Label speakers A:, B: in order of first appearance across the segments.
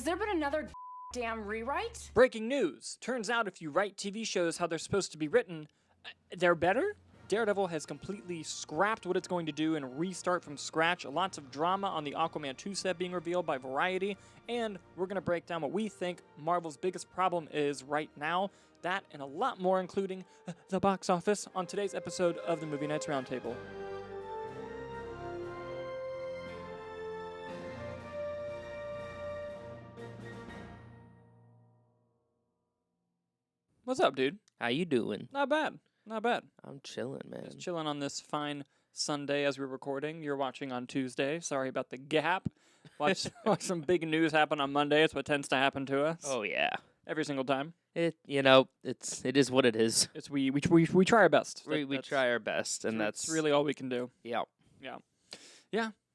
A: Has there been another damn rewrite?
B: Breaking news. Turns out if you write TV shows how they're supposed to be written, they're better? Daredevil has completely scrapped what it's going to do and restart from scratch. Lots of drama on the Aquaman 2 set being revealed by Variety, and we're going to break down what we think Marvel's biggest problem is right now. That and a lot more, including the box office, on today's episode of the Movie Nights Roundtable. What's up, dude?
C: How you doing?
B: Not bad. Not bad.
C: I'm chilling, man.
B: Just chilling on this fine Sunday as we're recording. You're watching on Tuesday. Sorry about the gap. Watch some big news happen on Monday. It's what tends to happen to us.
C: Oh yeah.
B: Every single time.
C: It is what it is.
B: It's we try our best.
C: We try our best, and that's
B: really all we can do.
C: Yeah.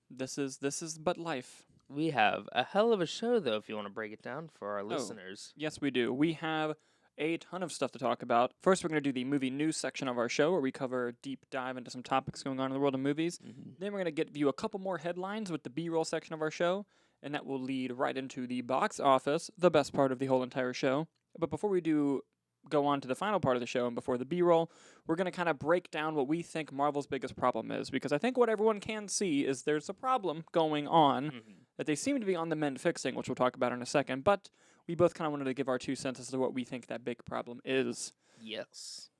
B: This is but life.
C: We have a hell of a show, though. If you want to break it down for our listeners.
B: Yes, we do. We have a ton of stuff to talk about. First, we're going to do the movie news section of our show, where we cover a deep dive into some topics going on in the world of movies.
C: Mm-hmm.
B: Then we're going to give you a couple more headlines with the B-roll section of our show, and that will lead right into the box office, the best part of the whole entire show. But before we do go on to the final part of the show and before the B-roll, we're going to kind of break down what we think Marvel's biggest problem is, because I think what everyone can see is there's a problem going on that they seem to be on the mend fixing, which we'll talk about in a second, but we both kind of wanted to give our 2 cents as to what we think that big problem is.
C: Yes.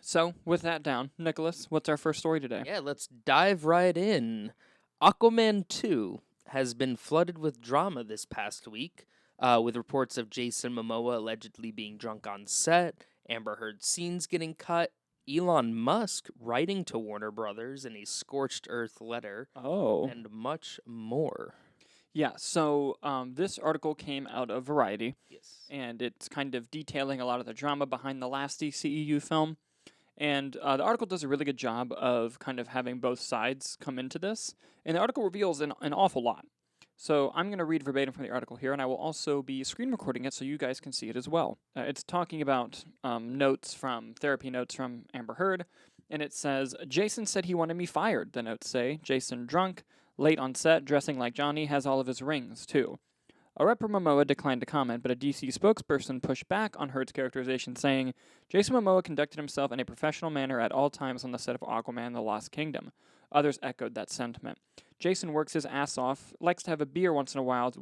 B: So, with that down, Nicholas, what's our first story today?
C: Yeah, let's dive right in. Aquaman 2 has been flooded with drama this past week, with reports of Jason Momoa allegedly being drunk on set, Amber Heard scenes getting cut, Elon Musk writing to Warner Brothers in a scorched earth letter, and much more.
B: Yeah, so this article came out of Variety.
C: Yes.
B: And it's kind of detailing a lot of the drama behind the last DCEU film. And the article does a really good job of kind of having both sides come into this. And the article reveals an awful lot. So I'm going to read verbatim from the article here, and I will also be screen recording it so you guys can see it as well. It's talking about therapy notes from Amber Heard, and it says, Jason said he wanted me fired, the notes say. Jason drunk, late on set, dressing like Johnny, has all of his rings, too. A rep from Momoa declined to comment, but a DC spokesperson pushed back on Heard's characterization, saying, Jason Momoa conducted himself in a professional manner at all times on the set of Aquaman The Lost Kingdom. Others echoed that sentiment. Jason works his ass off, likes to have a beer once in a while,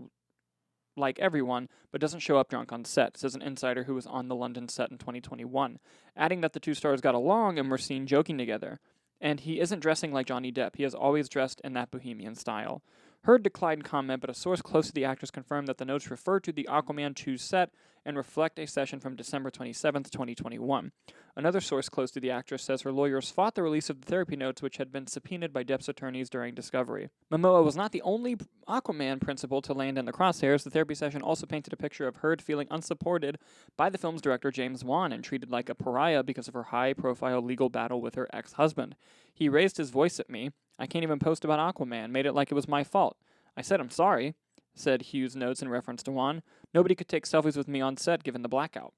B: like everyone, but doesn't show up drunk on set, says an insider who was on the London set in 2021, adding that the two stars got along and were seen joking together. And he isn't dressing like Johnny Depp. He has always dressed in that bohemian style. Heard declined comment, but a source close to the actress confirmed that the notes refer to the Aquaman 2 set and reflect a session from December 27th, 2021. Another source close to the actress says her lawyers fought the release of the therapy notes, which had been subpoenaed by Depp's attorneys during discovery. Momoa was not the only Aquaman principal to land in the crosshairs. The therapy session also painted a picture of Heard feeling unsupported by the film's director James Wan and treated like a pariah because of her high-profile legal battle with her ex-husband. He raised his voice at me. I can't even post about Aquaman, made it like it was my fault. I said I'm sorry, said Hughes' notes in reference to Wan. Nobody could take selfies with me on set given the blackout.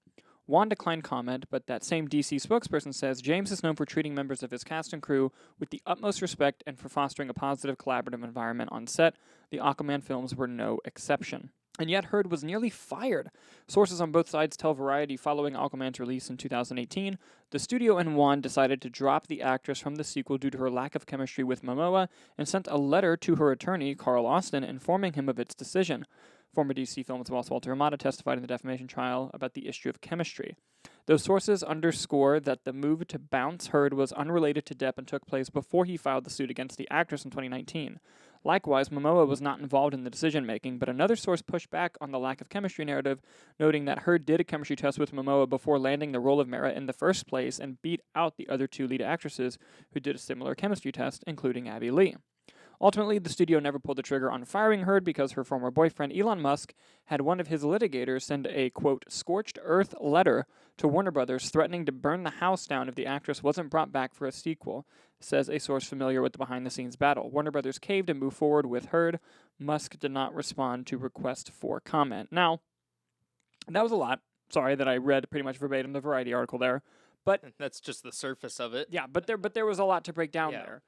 B: Wan declined comment, but that same DC spokesperson says James is known for treating members of his cast and crew with the utmost respect and for fostering a positive collaborative environment on set. The Aquaman films were no exception. And yet Heard was nearly fired. Sources on both sides tell Variety following Aquaman's release in 2018, the studio and Wan decided to drop the actress from the sequel due to her lack of chemistry with Momoa and sent a letter to her attorney, Carl Austin, informing him of its decision. Former DC Films boss Walter Hamada testified in the defamation trial about the issue of chemistry. Those sources underscore that the move to bounce Heard was unrelated to Depp and took place before he filed the suit against the actress in 2019. Likewise, Momoa was not involved in the decision-making, but another source pushed back on the lack of chemistry narrative, noting that Heard did a chemistry test with Momoa before landing the role of Mera in the first place and beat out the other two lead actresses who did a similar chemistry test, including Abby Lee. Ultimately, the studio never pulled the trigger on firing Heard because her former boyfriend, Elon Musk, had one of his litigators send a, quote, scorched earth letter to Warner Brothers threatening to burn the house down if the actress wasn't brought back for a sequel, says a source familiar with the behind-the-scenes battle. Warner Brothers caved and moved forward with Heard. Musk did not respond to request for comment. Now, that was a lot. Sorry that I read pretty much verbatim the Variety article there. But
C: that's just the surface of it.
B: Yeah, but there was a lot to break down there.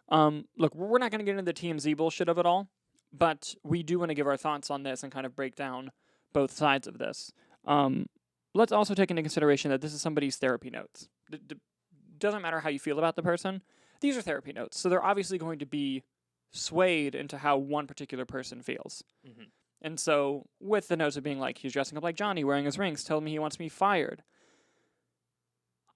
B: Look, we're not going to get into the TMZ bullshit of it all, but we do want to give our thoughts on this and kind of break down both sides of this. Let's also take into consideration that this is somebody's therapy notes. Doesn't matter how you feel about the person. These are therapy notes, so they're obviously going to be swayed into how one particular person feels.
C: Mm-hmm.
B: And so, with the notes of being like, he's dressing up like Johnny, wearing his rings, telling me he wants me fired,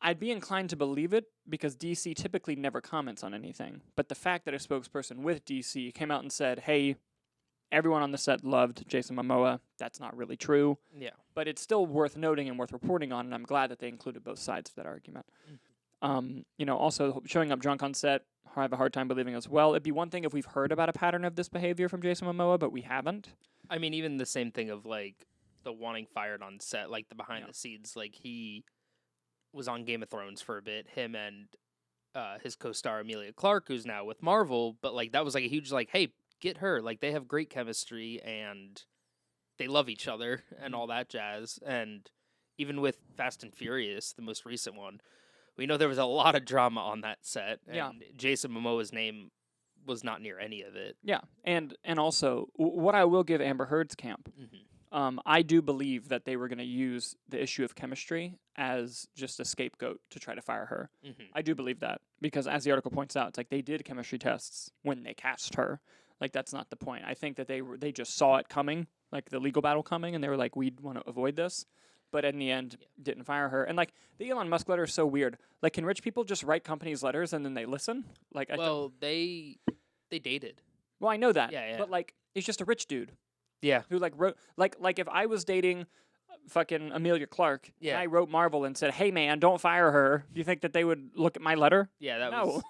B: I'd be inclined to believe it because DC typically never comments on anything. But the fact that a spokesperson with DC came out and said, hey, everyone on the set loved Jason Momoa, that's not really true.
C: Yeah.
B: But it's still worth noting and worth reporting on, and I'm glad that they included both sides of that argument. Also, showing up drunk on set, I have a hard time believing as well. It'd be one thing if we've heard about a pattern of this behavior from Jason Momoa, but we haven't.
C: I mean, even the same thing of, like, the wanting fired on set, like, the behind the scenes. Like, he was on Game of Thrones for a bit, him and his co-star Emilia Clarke, who's now with Marvel, but, like, that was, like, a huge, like, hey, get her. Like, they have great chemistry, and they love each other, and all that jazz. And even with Fast and Furious, the most recent one, we know there was a lot of drama on that set, and Jason Momoa's name was not near any of it.
B: Yeah, and also, what I will give Amber Heard's camp, I do believe that they were going to use the issue of chemistry as just a scapegoat to try to fire her. I do believe that, because as the article points out, it's like they did chemistry tests when they cast her. Like, that's not the point. I think that they just saw it coming, like the legal battle coming, and they were like, we'd want to avoid this. But in the end, didn't fire her. And, like, the Elon Musk letter is so weird. Like, can rich people just write companies letters and then they listen? Like,
C: they dated.
B: Well, I know that.
C: Yeah.
B: But, like, he's just a rich dude.
C: Yeah.
B: Who, like, wrote... Like if I was dating fucking Emilia Clarke, and I wrote Marvel and said, hey, man, don't fire her, do you think that they would look at my letter?
C: Yeah, that
B: No.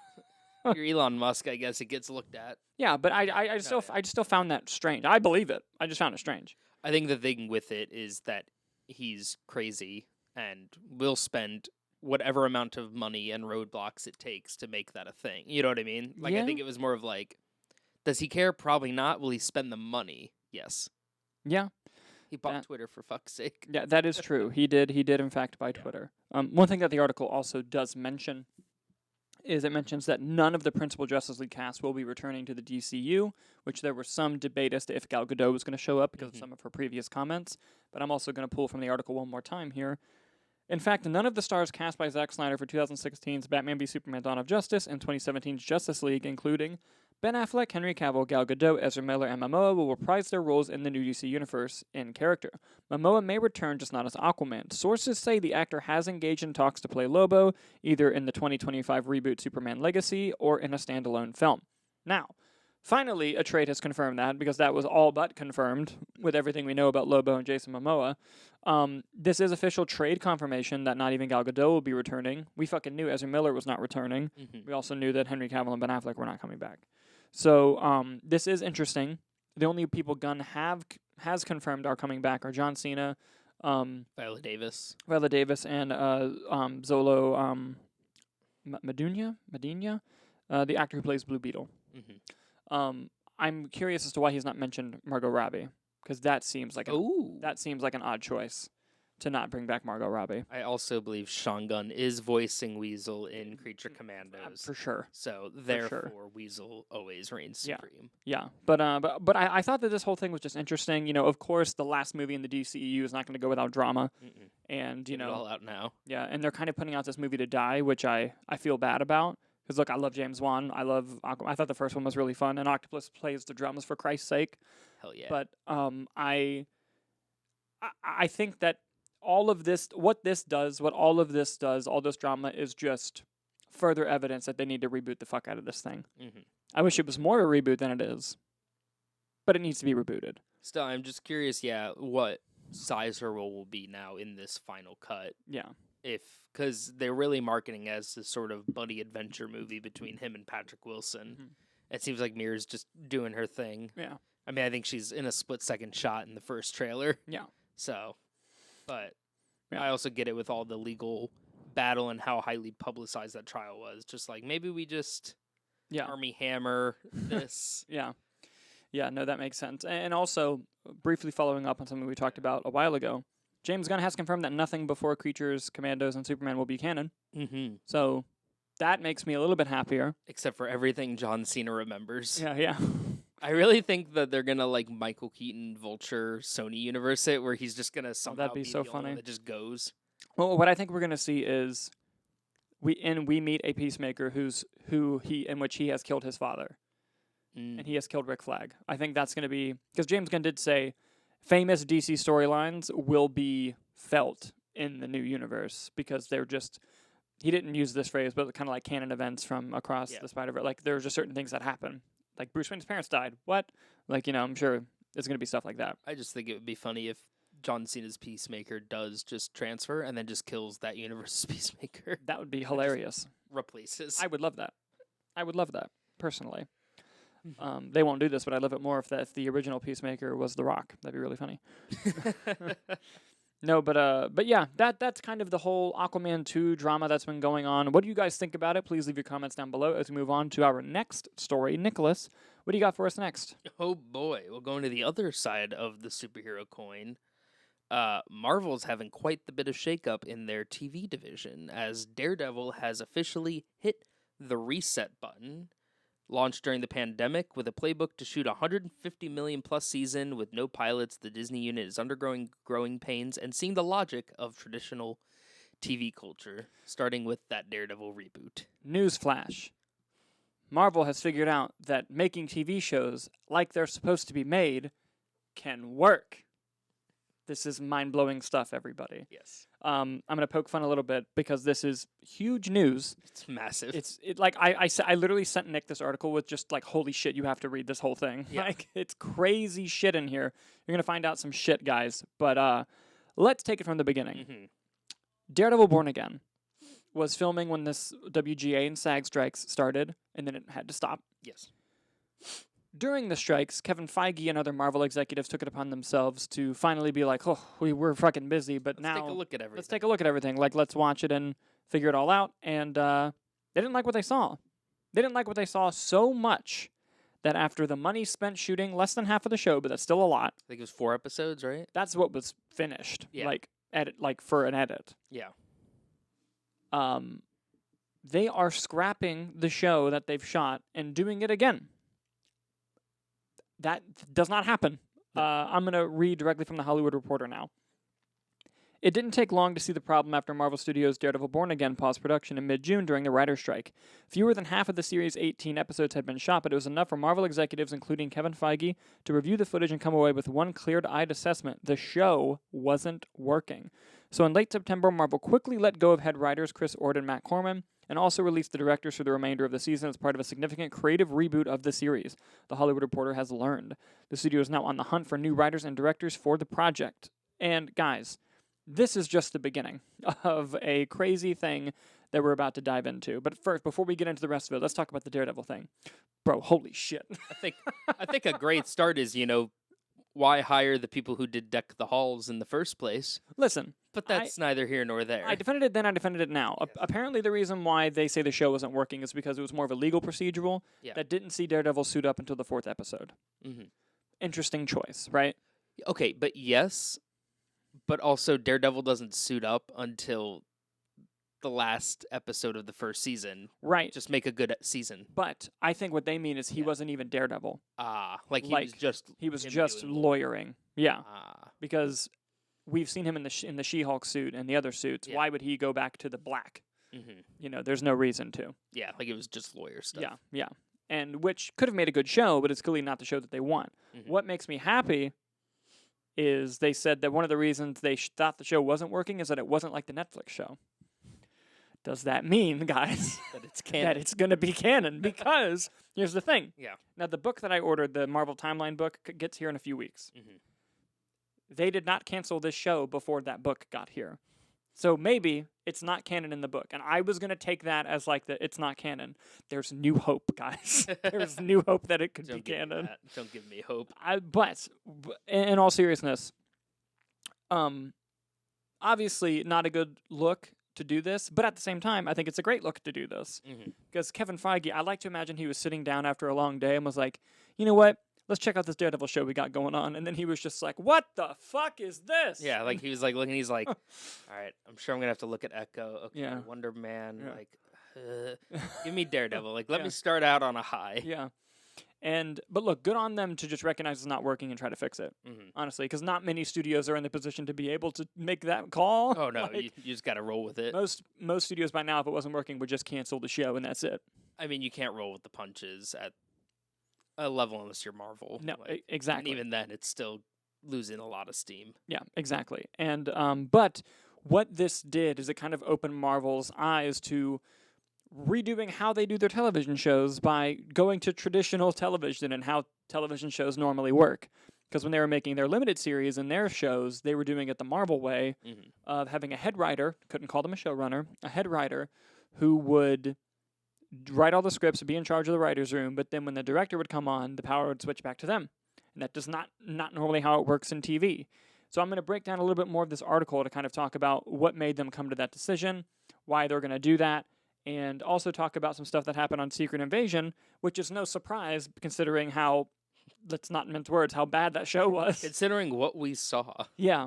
C: was... You're Elon Musk, I guess it gets looked at.
B: Yeah, but I just still found that strange. I believe it. I just found it strange.
C: I think the thing with it is that he's crazy and will spend whatever amount of money and roadblocks it takes to make that a thing. You know what I mean? Like, I think it was more of like, does he care? Probably not. Will he spend the money? Yes.
B: Yeah.
C: He bought Twitter, for fuck's sake.
B: Yeah, that is true. He did in fact buy Twitter. One thing that the article also does mention is it mentions that none of the principal Justice League cast will be returning to the DCU, which there was some debate as to if Gal Gadot was going to show up because of some of her previous comments. But I'm also going to pull from the article one more time here. In fact, none of the stars cast by Zack Snyder for 2016's Batman v Superman Dawn of Justice and 2017's Justice League, including Ben Affleck, Henry Cavill, Gal Gadot, Ezra Miller, and Momoa, will reprise their roles in the new DC universe in character. Momoa may return, just not as Aquaman. Sources say the actor has engaged in talks to play Lobo, either in the 2025 reboot Superman Legacy or in a standalone film. Now, finally, a trade has confirmed that, because that was all but confirmed with everything we know about Lobo and Jason Momoa. This is official trade confirmation that not even Gal Gadot will be returning. We fucking knew Ezra Miller was not returning. We also knew that Henry Cavill and Ben Affleck were not coming back. So this is interesting. The only people Gunn has confirmed are coming back are John Cena,
C: Viola Davis,
B: and Zolo Medina, the actor who plays Blue Beetle. I'm curious as to why he's not mentioned Margot Robbie, because that seems like an odd choice to not bring back Margot Robbie.
C: I also believe Sean Gunn is voicing Weasel in Creature Commandos.
B: For sure.
C: So therefore, Weasel always reigns supreme.
B: Yeah. But I thought that this whole thing was just interesting. You know, of course, the last movie in the DCEU is not going to go without drama. And, you know.
C: It's all out now.
B: Yeah, and they're kind of putting out this movie to die, which I feel bad about. Because, look, I love James Wan. I love Aquaman. I thought the first one was really fun. And Octopus plays the drums, for Christ's sake.
C: Hell yeah.
B: But I think that all of this, all this drama is just further evidence that they need to reboot the fuck out of this thing. I wish it was more a reboot than it is. But it needs to be rebooted.
C: Still, I'm just curious, what size her role will be now in this final cut.
B: Yeah.
C: Because they're really marketing as this sort of buddy adventure movie between him and Patrick Wilson. It seems like Mira's just doing her thing.
B: Yeah.
C: I mean, I think she's in a split-second shot in the first trailer.
B: Yeah.
C: So, but I also get it with all the legal battle and how highly publicized that trial was. Just like, maybe we just Army Hammer this.
B: Yeah, no, that makes sense. And also, briefly following up on something we talked about a while ago, James Gunn has confirmed that nothing before Creatures, Commandos, and Superman will be canon. So that makes me a little bit happier.
C: Except for everything John Cena remembers.
B: Yeah.
C: I really think that they're gonna like Michael Keaton Vulture Sony universe it, where he's just gonna somehow
B: be so
C: the only one
B: funny.
C: that just goes.
B: Well, what I think we're gonna see is we meet a peacemaker in which he has killed his father. And he has killed Rick Flag. I think that's going to be... Because James Gunn did say famous DC storylines will be felt in the new universe because they're just... He didn't use this phrase, but kind of like canon events from across the Spider-Verse. Like, there's just certain things that happen. Like, Bruce Wayne's parents died. What? Like, I'm sure there's going to be stuff like that.
C: I just think it would be funny if John Cena's Peacemaker does just transfer and then just kills that universe's Peacemaker.
B: That would be hilarious.
C: Replaces.
B: I would love that. Personally. They won't do this, but I'd love it more if the original Peacemaker was The Rock. That'd be really funny. No, but yeah, that's kind of the whole Aquaman 2 drama that's been going on. What do you guys think about it? Please leave your comments down below as we move on to our next story. Nicholas, what do you got for us next?
C: Oh boy, we'll go into the other side of the superhero coin. Marvel's having quite the bit of shakeup in their TV division as Daredevil has officially hit the reset button. Launched during the pandemic with a playbook to shoot a $150 million plus season with no pilots, the Disney unit is undergoing growing pains and seeing the logic of traditional TV culture, starting with that Daredevil reboot.
B: Newsflash. Marvel has figured out that making TV shows like they're supposed to be made can work. This is mind-blowing stuff, everybody.
C: Yes.
B: I'm going to poke fun a little bit because this is huge news.
C: It's massive.
B: I literally sent Nick this article with just like, holy shit, you have to read this whole thing.
C: Yeah.
B: Like, it's crazy shit in here. You're going to find out some shit, guys. But let's take it from the beginning.
C: Mm-hmm.
B: Daredevil Born Again was filming when this WGA and SAG strikes started, and then it had to stop.
C: Yes.
B: During the strikes, Kevin Feige and other Marvel executives took it upon themselves to finally be like, oh, we're fucking busy, but
C: Let's
B: now
C: take a look at everything.
B: let's take a look at everything. Like, let's watch it and figure it all out. And they didn't like what they saw. They didn't like what they saw so much that after the money spent shooting less than half of the show, but that's still a lot,
C: I think it was 4 episodes, right?
B: that's what was finished.
C: Yeah.
B: Like for an edit.
C: Yeah.
B: They are scrapping the show that they've shot and doing it again. That does not happen. I'm going to read directly from the Hollywood Reporter now. It didn't take long to see the problem after Marvel Studios' Daredevil Born Again paused production in mid-June during the writer's strike. Fewer than half of the series' 18 episodes had been shot, but it was enough for Marvel executives, including Kevin Feige, to review the footage and come away with one clear-eyed assessment. The show wasn't working. So in late September, Marvel quickly let go of head writers Chris Ord and Matt Corman, and also released the directors for the remainder of the season as part of a significant creative reboot of the series, the Hollywood Reporter has learned. The studio is now on the hunt for new writers and directors for the project. And guys, this is just the beginning of a crazy thing that we're about to dive into. But first, before we get into the rest of it, let's talk about the Daredevil thing. Bro, holy shit.
C: I think a great start is, why hire the people who did Deck the Halls in the first place?
B: Listen.
C: But that's neither here nor there.
B: I defended it then, I defended it now.
C: Yes.
B: Apparently the reason why they say the show wasn't working is because it was more of a legal procedural that didn't see Daredevil suit up until the 4th episode.
C: Mm-hmm.
B: Interesting choice, right?
C: Okay, but yes, but also Daredevil doesn't suit up until the last episode of the first season.
B: Right.
C: Just make a good season.
B: But I think what they mean is he wasn't even Daredevil. He was just lawyering. Yeah. Because we've seen him in the She-Hulk suit and the other suits. Yeah. Why would he go back to the black? Mm-hmm. There's no reason to.
C: Yeah, like it was just lawyer stuff.
B: Yeah. And which could have made a good show, but it's clearly not the show that they want. Mm-hmm. What makes me happy is they said that one of the reasons they thought the show wasn't working is that it wasn't like the Netflix show. Does that mean, guys,
C: that it's canon?
B: That it's going to be canon? Because here's the thing.
C: Yeah.
B: Now, the book that I ordered, the Marvel Timeline book, gets here in a few weeks. Mm-hmm. They did not cancel this show before that book got here. So maybe it's not canon in the book. And I was going to take that as like it's not canon. There's new hope, guys. There's new hope that it could be canon.
C: Don't give me hope.
B: But in all seriousness, obviously not a good look to do this, but at the same time, I think it's a great look to do this. Because Kevin Feige, I like to imagine he was sitting down after a long day and was like, you know what? Let's check out this Daredevil show we got going on. And then he was just like, what the fuck is this?
C: Yeah, like he was like looking, he's like, all right, I'm sure I'm going to have to look at Echo. Okay,
B: yeah.
C: Wonder Man. Yeah. Like, give me Daredevil. Like, let me start out on a high.
B: Yeah. But look, good on them to just recognize it's not working and try to fix it, honestly, because not many studios are in the position to be able to make that call.
C: Oh, no, you just got to roll with it.
B: Most studios by now, if it wasn't working, would just cancel the show, and that's it.
C: I mean, you can't roll with the punches at a level unless you're Marvel.
B: No, exactly.
C: And even then, it's still losing a lot of steam.
B: Yeah, exactly. And but what this did is it kind of opened Marvel's eyes to redoing how they do their television shows by going to traditional television and how television shows normally work. Because when they were making their limited series and their shows, they were doing it the Marvel way of having a head writer, couldn't call them a showrunner, a head writer who would write all the scripts, be in charge of the writer's room, but then when the director would come on, the power would switch back to them. And that does not normally how it works in TV. So I'm going to break down a little bit more of this article to kind of talk about what made them come to that decision, why they're going to do that, and also talk about some stuff that happened on Secret Invasion, which is no surprise considering how, let's not mince words, how bad that show was.
C: Considering what we saw.
B: Yeah.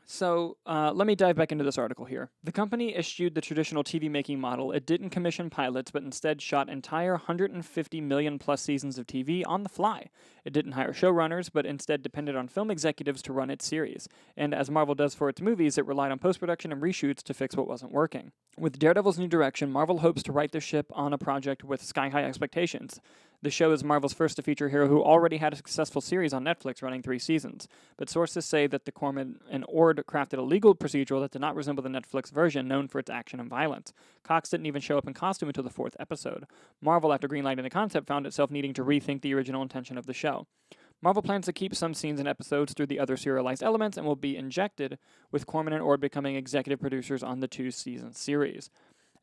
B: So let me dive back into this article here. The company eschewed the traditional TV making model. It didn't commission pilots, but instead shot entire 150 million plus seasons of TV on the fly. It didn't hire showrunners, but instead depended on film executives to run its series. And as Marvel does for its movies, it relied on post-production and reshoots to fix what wasn't working. With Daredevil's new direction, Marvel hopes to right the ship on a project with sky-high expectations. The show is Marvel's first to feature hero who already had a successful series on Netflix running 3 seasons. But sources say that the Corman and Ord crafted a legal procedural that did not resemble the Netflix version, known for its action and violence. Cox didn't even show up in costume until the 4th episode. Marvel, after greenlighting the concept, found itself needing to rethink the original intention of the show. Marvel plans to keep some scenes and episodes through the other serialized elements and will be injected, with Corman and Ord becoming executive producers on the 2-season series.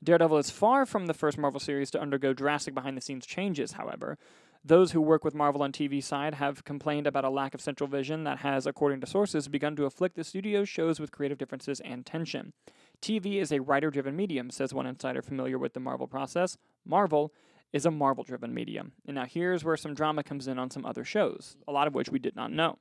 B: Daredevil is far from the first Marvel series to undergo drastic behind-the-scenes changes, however. Those who work with Marvel on TV side have complained about a lack of central vision that has, according to sources, begun to afflict the studio's shows with creative differences and tension. TV is a writer-driven medium, says one insider familiar with the Marvel process. Marvel is a Marvel-driven medium. And now here's where some drama comes in on some other shows, a lot of which we did not know.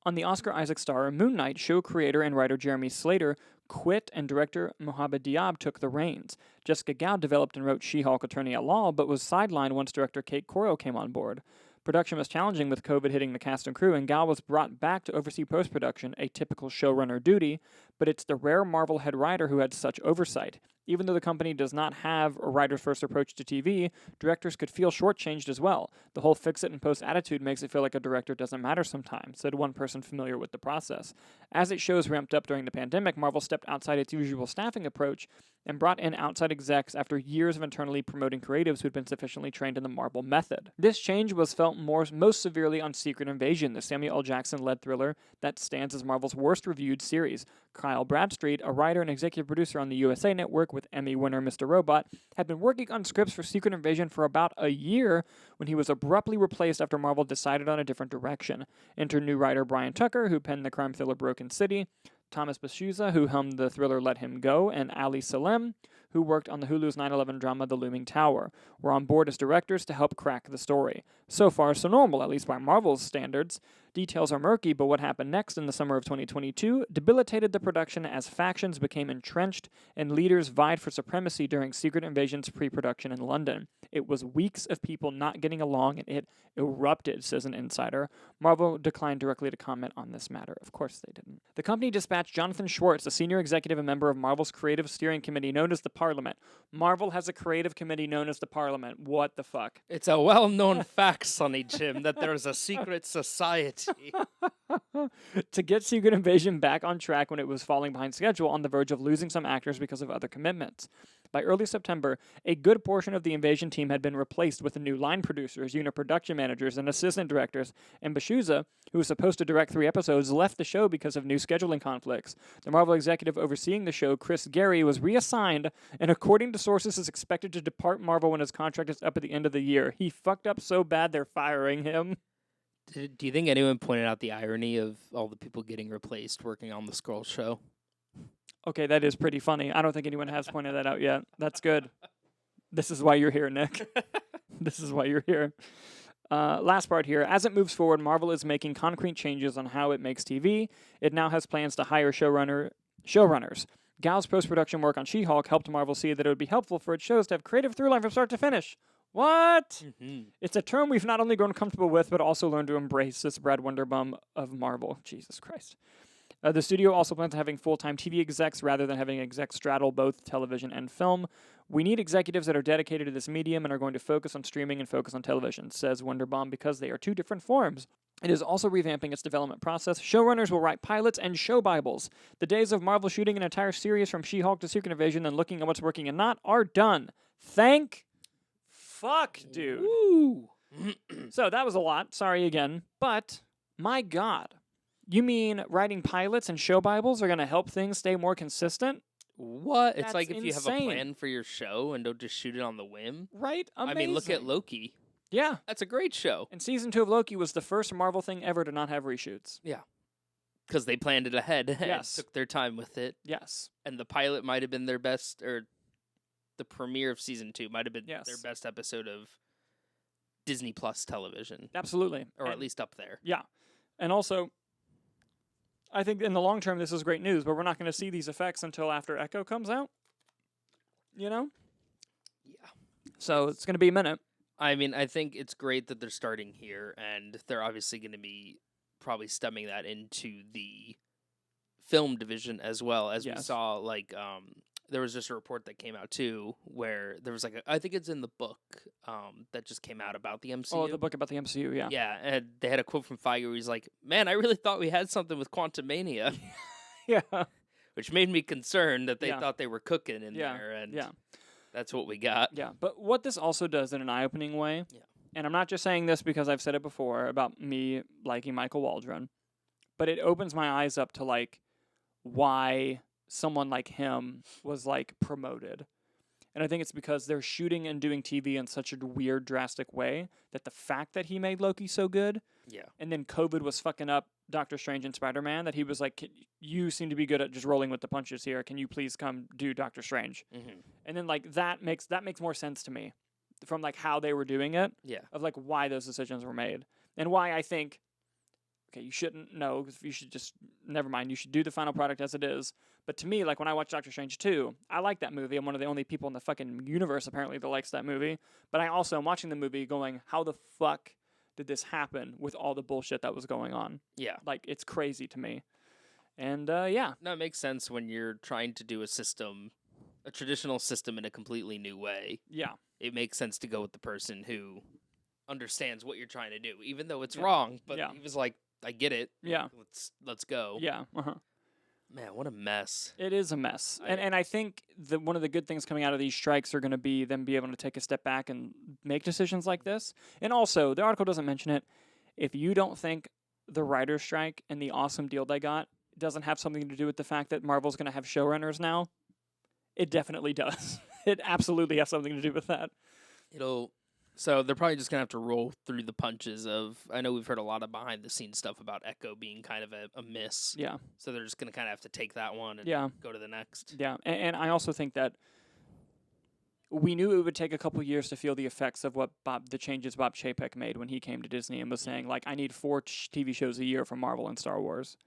B: On the Oscar Isaac star Moon Knight, show creator and writer Jeremy Slater quit and director Mohamed Diab took the reins. Jessica Gao developed and wrote She-Hulk Attorney at Law, but was sidelined once director Kate Coro came on board. Production was challenging with COVID hitting the cast and crew, and Gao was brought back to oversee post-production, a typical showrunner duty, but it's the rare Marvel head writer who had such oversight. Even though the company does not have a writer's-first approach to TV, directors could feel shortchanged as well. The whole fix-it-and-post attitude makes it feel like a director doesn't matter sometimes, said one person familiar with the process. As its shows ramped up during the pandemic, Marvel stepped outside its usual staffing approach and brought in outside execs after years of internally promoting creatives who had been sufficiently trained in the Marvel method. This change was felt most severely on Secret Invasion, the Samuel L. Jackson-led thriller that stands as Marvel's worst-reviewed series. Kyle Bradstreet, a writer and executive producer on the USA Network with Emmy winner Mr. Robot, had been working on scripts for Secret Invasion for about a year when he was abruptly replaced after Marvel decided on a different direction. Enter new writer Brian Tucker, who penned the crime thriller Broken City, Thomas Bashuza, who helmed the thriller Let Him Go, and Ali Salem, who worked on the Hulu's 9/11 drama The Looming Tower, were on board as directors to help crack the story. So far, so normal, at least by Marvel's standards. Details are murky, but what happened next in the summer of 2022 debilitated the production as factions became entrenched and leaders vied for supremacy during Secret Invasion's pre-production in London. It was weeks of people not getting along, and it erupted, says an insider. Marvel declined directly to comment on this matter. Of course they didn't. The company dispatched Jonathan Schwartz, a senior executive and member of Marvel's creative steering committee known as the Parliament. Marvel has a creative committee known as the Parliament. What the fuck?
C: It's a well-known fact, Sonny Jim, that there's a secret society.
B: To get Secret Invasion back on track when it was falling behind schedule on the verge of losing some actors because of other commitments. By early September, a good portion of the Invasion team had been replaced with new line producers, unit production managers, and assistant directors, and Bashuza, who was supposed to direct 3 episodes, left the show because of new scheduling conflicts. The Marvel executive overseeing the show, Chris Gary, was reassigned, and according to sources, is expected to depart Marvel when his contract is up at the end of the year. He fucked up so bad they're firing him.
C: Do you think anyone pointed out the irony of all the people getting replaced working on the Skrull show?
B: Okay, that is pretty funny. I don't think anyone has pointed that out yet. That's good. This is why you're here, Nick. This is why you're here. Last part here. As it moves forward, Marvel is making concrete changes on how it makes TV. It now has plans to hire showrunners. Gao's post-production work on She-Hulk helped Marvel see that it would be helpful for its shows to have creative through line from start to finish. What?
C: Mm-hmm.
B: It's a term we've not only grown comfortable with, but also learned to embrace, says Brad Wonderbum of Marvel. Jesus Christ. The studio also plans on having full-time TV execs rather than having execs straddle both television and film. We need executives that are dedicated to this medium and are going to focus on streaming and focus on television, says Wonderbum, because they are two different forms. It is also revamping its development process. Showrunners will write pilots and show bibles. The days of Marvel shooting an entire series from She-Hulk to Secret Invasion and looking at what's working and not are done. Thank fuck, dude.
C: Woo.
B: So that was a lot. Sorry again. But, my God. You mean writing pilots and show bibles are going to help things stay more consistent?
C: What? It's
B: That's
C: like if you have a
B: insane.
C: plan for your show and don't just shoot it on the whim.
B: Right? Amazing.
C: I mean, look at Loki.
B: Yeah.
C: That's a great show.
B: And season 2 of Loki was the first Marvel thing ever to not have reshoots.
C: Because they planned it ahead and
B: Yes.
C: took their time with it.
B: Yes.
C: And the pilot might have been their best, or the premiere of season 2 might have been
B: Yes.
C: their best episode of Disney Plus television.
B: Absolutely.
C: Or
B: And-
C: at least up there.
B: Yeah. And also, I think in the long term, this is great news, but we're not going to see these effects until after Echo comes out. You know?
C: Yeah.
B: So it's going to be a minute.
C: I mean, I think it's great that they're starting here, and they're obviously going to be probably stemming that into the film division as well. As we
B: Yes.
C: saw, like, there was just a report that came out too, where there was like I think it's in the book that just came out about the MCU.
B: Oh, the book about the MCU, yeah.
C: Yeah, and they had a quote from Feige where he's like, "Man, I really thought we had something with Quantumania,"
B: Yeah.
C: which made me concerned that they
B: Yeah.
C: thought they were cooking in
B: Yeah,
C: there, and
B: yeah.
C: that's what we got.
B: Yeah, but what this also does in an eye-opening way,
C: Yeah.
B: and I'm not just saying this because I've said it before about me liking Michael Waldron, but it opens my eyes up to, like, why someone like him was, like, promoted. And I think it's because they're shooting and doing TV in such a weird, drastic way that the fact that he made Loki so good,
C: Yeah,
B: and then COVID was fucking up Doctor Strange and Spider-Man, that he was like, you seem to be good at just rolling with the punches here. Can you please come do Doctor Strange?
C: mm-hmm.
B: And then, like, that makes more sense to me from, like, how they were doing it,
C: Yeah,
B: of, like, why those decisions were made. And why I think, okay, you shouldn't know, you should just, never mind, you should do the final product as it is. But to me, like, when I watch Doctor Strange 2, I like that movie. I'm one of the only people in the fucking universe, apparently, that likes that movie. But I also am watching the movie going, how the fuck did this happen with all the bullshit that was going on?
C: yeah.
B: Like, it's crazy to me. And, yeah.
C: No, it makes sense when you're trying to do a traditional system in a completely new way.
B: Yeah.
C: It makes sense to go with the person who understands what you're trying to do, even though it's
B: Yeah.
C: wrong. But
B: Yeah.
C: he was like, "I get it.
B: Yeah.
C: Let's go."
B: Yeah. Uh-huh.
C: Man, what a mess.
B: It is a mess.
C: I-
B: And I think one of the good things coming out of these strikes are going to be them be able to take a step back and make decisions like this. And also, the article doesn't mention it. If you don't think the writer's strike and the awesome deal they got doesn't have something to do with the fact that Marvel's going to have showrunners now, it definitely does. It absolutely has something to do with that.
C: So they're probably just gonna have to roll through the punches of. I know we've heard a lot of behind the scenes stuff about Echo being kind of a miss.
B: Yeah.
C: So they're just gonna kind of have to take that one and
B: Yeah.
C: go to the next.
B: Yeah. And I also think that we knew it would take a couple years to feel the effects of the changes Bob Chapek made when he came to Disney and was saying, like, I need 4 TV shows a year from Marvel and Star Wars.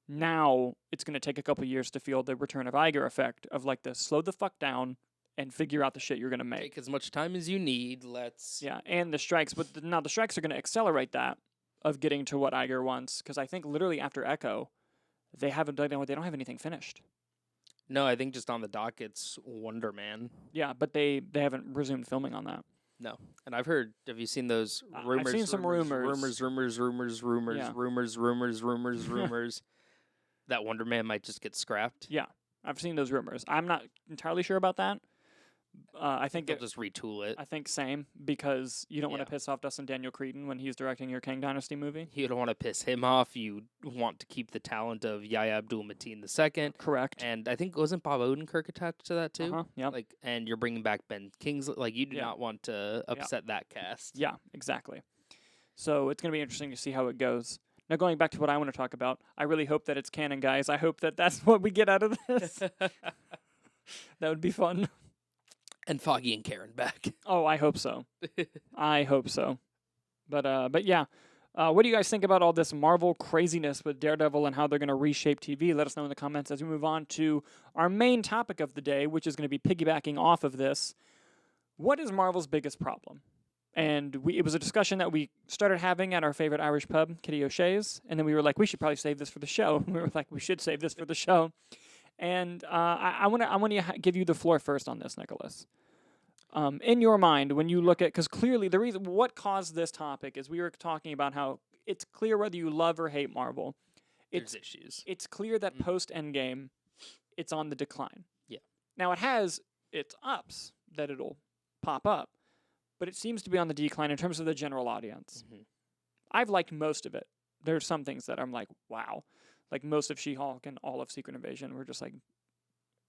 B: Now it's going to take a couple years to feel the return of Iger effect of, like, the slow the fuck down and figure out the shit you're going to make.
C: Take as much time as you need. Let's.
B: Yeah, and the strikes, but now the strikes are going to accelerate that of getting to what Iger wants, because I think literally after Echo, they don't have anything finished.
C: No, I think just on the dock it's Wonder Man.
B: Yeah, but they haven't resumed filming on that.
C: No, and I've heard. Have you seen those rumors?
B: I've seen some rumors.
C: Rumors. That Wonder Man might just get scrapped.
B: Yeah, I've seen those rumors. I'm not entirely sure about that. I think
C: They'll just retool it.
B: I think same, because you don't want
C: Yeah.
B: to piss off Dustin Daniel Cretton when he's directing your Kang Dynasty movie.
C: You don't want to piss him off. You want to keep the talent of Yahya Abdul-Mateen II.
B: Correct.
C: And I think wasn't Bob Odenkirk attached to that too?
B: Uh-huh. Yeah.
C: Like, and you're bringing back Ben Kingsley. Like, you do
B: Yeah.
C: not want to upset that cast.
B: Yeah, exactly. So it's going to be interesting to see how it goes. Now, going back to what I want to talk about, I really hope that it's canon, guys. I hope that that's what we get out of this. That would be fun.
C: And Foggy and Karen back.
B: Oh, I hope so. I hope so. But yeah. What do you guys think about all this Marvel craziness with Daredevil and how they're going to reshape TV? Let us know in the comments as we move on to our main topic of the day, which is going to be piggybacking off of this. What is Marvel's biggest problem? And it was a discussion that we started having at our favorite Irish pub, Kitty O'Shea's, and then we were like, we should probably save this for the show. We were like, we should save this for the show. And I want to give you the floor first on this, Nicholas. In your mind, when you look at, because clearly the reason what caused this topic is we were talking about how it's clear whether you love or hate Marvel.
C: There's issues.
B: It's clear that post Endgame, it's on the decline.
C: Yeah.
B: Now it has its ups that it'll pop up, but it seems to be on the decline in terms of the general audience.
C: Mm-hmm.
B: I've liked most of it. There's some things that I'm like, wow. Like most of She-Hulk and all of Secret Invasion were just like,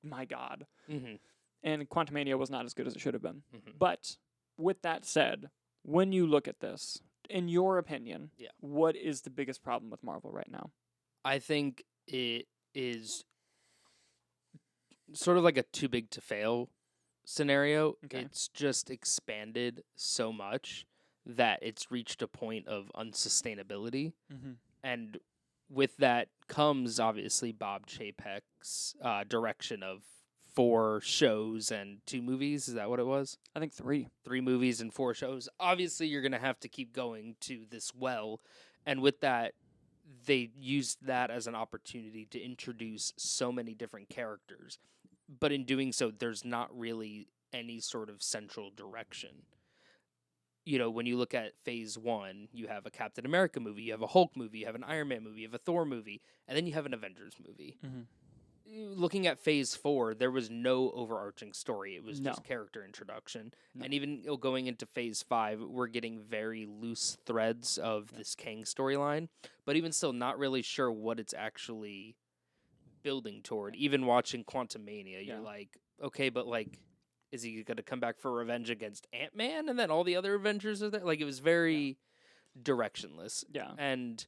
B: my God.
C: Mm-hmm.
B: And Quantumania was not as good as it should have been.
C: Mm-hmm.
B: But with that said, when you look at this, in your opinion, what is the biggest problem with Marvel right now?
C: I think it is sort of like a too big to fail scenario.
B: Okay.
C: It's just expanded so much that it's reached a point of unsustainability.
B: Mm-hmm.
C: And with that comes obviously Bob Chapek's direction of 4 shows and 2 movies. Is that what it was?
B: I think 3.
C: 3 movies and 4 shows. Obviously, you're going to have to keep going to this well. And with that, they used that as an opportunity to introduce so many different characters. But in doing so, there's not really any sort of central direction. You know, when you look at Phase 1, you have a Captain America movie, you have a Hulk movie, you have an Iron Man movie, you have a Thor movie, and then you have an Avengers movie.
B: Mm-hmm.
C: Looking at Phase 4, there was no overarching story. It was just character introduction.
B: No.
C: And even going into Phase 5, we're getting very loose threads of this Kang storyline, but even still not really sure what it's actually building toward. Even watching Quantumania, you're like, okay, but like, is he going to come back for revenge against Ant-Man and then all the other Avengers are there? Like, it was very directionless.
B: Yeah.
C: And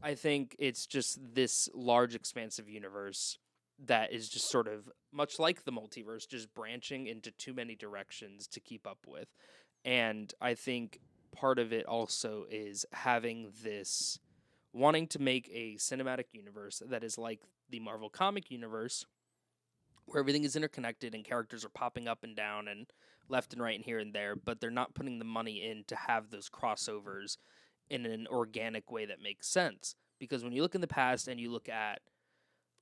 C: I think it's just this large, expansive universe that is just sort of, much like the multiverse, just branching into too many directions to keep up with. And I think part of it also is having this, wanting to make a cinematic universe that is like the Marvel comic universe, where everything is interconnected and characters are popping up and down and left and right and here and there, but they're not putting the money in to have those crossovers in an organic way that makes sense. Because when you look in the past and you look at,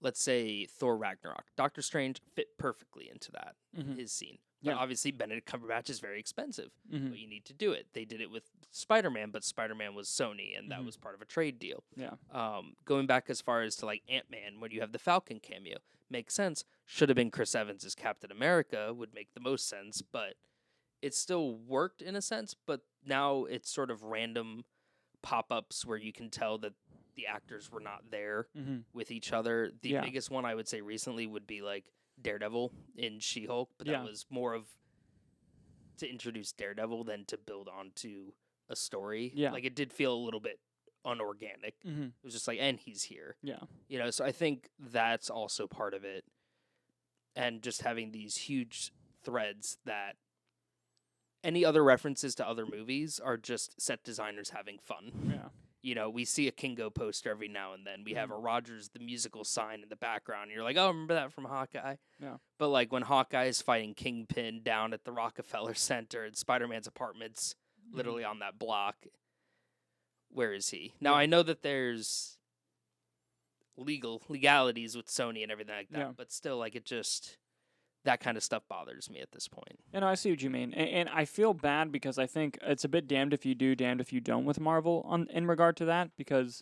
C: let's say, Thor Ragnarok, Doctor Strange fit perfectly into that, his scene. But obviously Benedict Cumberbatch is very expensive, but you need to do it. They did it with Spider-Man, but Spider-Man was Sony, and that was part of a trade deal.
B: Yeah.
C: Going back as far as to like Ant-Man, when you have the Falcon cameo, makes sense. Should have been Chris Evans as Captain America, would make the most sense, but it still worked in a sense, but now it's sort of random pop-ups where you can tell that the actors were not there with each other. The biggest one I would say recently would be like Daredevil in She-Hulk, but that was more of to introduce Daredevil than to build onto a story.
B: Yeah.
C: Like, it did feel a little bit unorganic. It was just like, and he's here.
B: Yeah.
C: You know, so I think that's also part of it. And just having these huge threads that any other references to other movies are just set designers having fun.
B: Yeah.
C: You know, we see a Kingo poster every now and then. We have a Rogers the Musical sign in the background. And you're like, oh, remember that from Hawkeye?
B: Yeah.
C: But, like, when Hawkeye is fighting Kingpin down at the Rockefeller Center and Spider-Man's apartment's literally on that block, where is he? Now, I know that there's legalities with Sony and everything like that, but still, like, it just... that kind of stuff bothers me at this point.
B: And I see what you mean. And I feel bad because I think it's a bit damned if you do, damned if you don't with Marvel in regard to that, because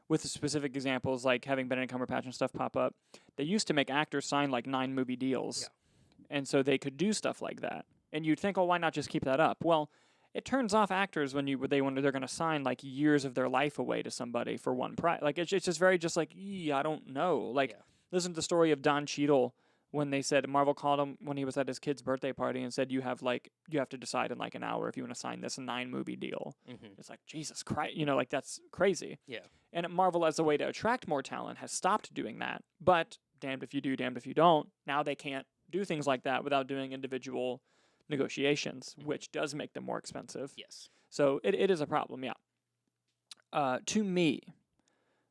B: with the specific examples like having Benedict Cumberbatch and stuff pop up, they used to make actors sign like 9 movie deals. Yeah. And so they could do stuff like that. And you'd think, oh, why not just keep that up? Well, it turns off actors when they're going to sign like years of their life away to somebody for one price. Like it's just very just like, I don't know. Like listen to the story of Don Cheadle. When they said Marvel called him when he was at his kid's birthday party and said you have to decide in like an hour if you want to sign this 9 movie deal. It's like Jesus Christ, like that's crazy.
C: Yeah.
B: And Marvel, as a way to attract more talent, has stopped doing that. But damned if you do, damned if you don't. Now they can't do things like that without doing individual negotiations, which does make them more expensive.
C: Yes.
B: So it is a problem. Yeah. To me,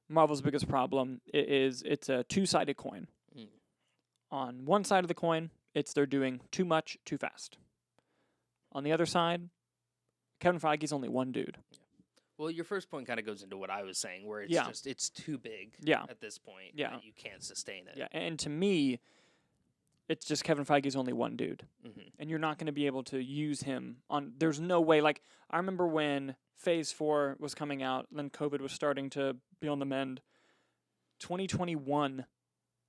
B: Marvel's biggest problem is it's a 2-sided coin. On one side of the coin, it's they're doing too much, too fast. On the other side, Kevin Feige's only one dude.
C: Well, your first point kind of goes into what I was saying, where it's
B: Yeah.
C: just it's too big
B: Yeah.
C: at this point.
B: Yeah.
C: That you can't sustain it.
B: Yeah, and to me, it's just Kevin Feige's only one dude.
C: Mm-hmm.
B: And you're not going to be able to use him on. There's no way. Like, I remember when Phase 4 was coming out, then COVID was starting to be on the mend. 2021.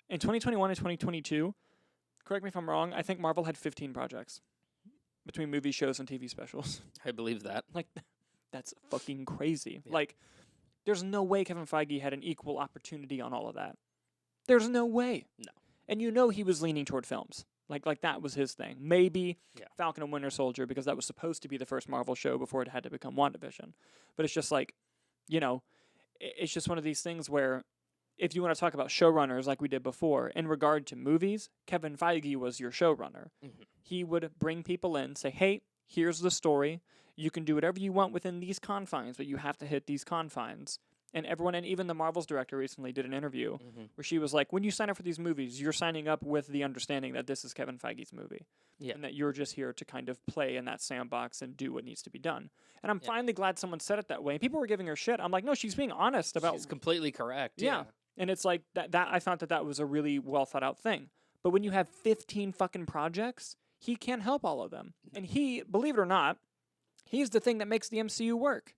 B: In 2021 and 2022, correct me if I'm wrong, I think Marvel had 15 projects between movie shows and TV specials.
C: I believe that.
B: Like, that's fucking crazy.
C: Yeah.
B: Like, there's no way Kevin Feige had an equal opportunity on all of that. There's no way.
C: No.
B: And you know he was leaning toward films. Like that was his thing. Maybe
C: Yeah.
B: Falcon and Winter Soldier, because that was supposed to be the first Marvel show before it had to become WandaVision. But it's just like, it's just one of these things where if you want to talk about showrunners like we did before, in regard to movies, Kevin Feige was your showrunner.
C: Mm-hmm.
B: He would bring people in, say, hey, here's the story. You can do whatever you want within these confines, but you have to hit these confines. And everyone, and even the Marvel's director recently did an interview where she was like, when you sign up for these movies, you're signing up with the understanding that this is Kevin Feige's movie.
C: Yeah.
B: And that you're just here to kind of play in that sandbox and do what needs to be done. And I'm finally glad someone said it that way. People were giving her shit. I'm like, no, she's being honest about.
C: She's completely correct.
B: Yeah. And it's like that I thought that was a really well thought out thing. But when you have 15 fucking projects, he can't help all of them. And he, believe it or not, he's the thing that makes the MCU work.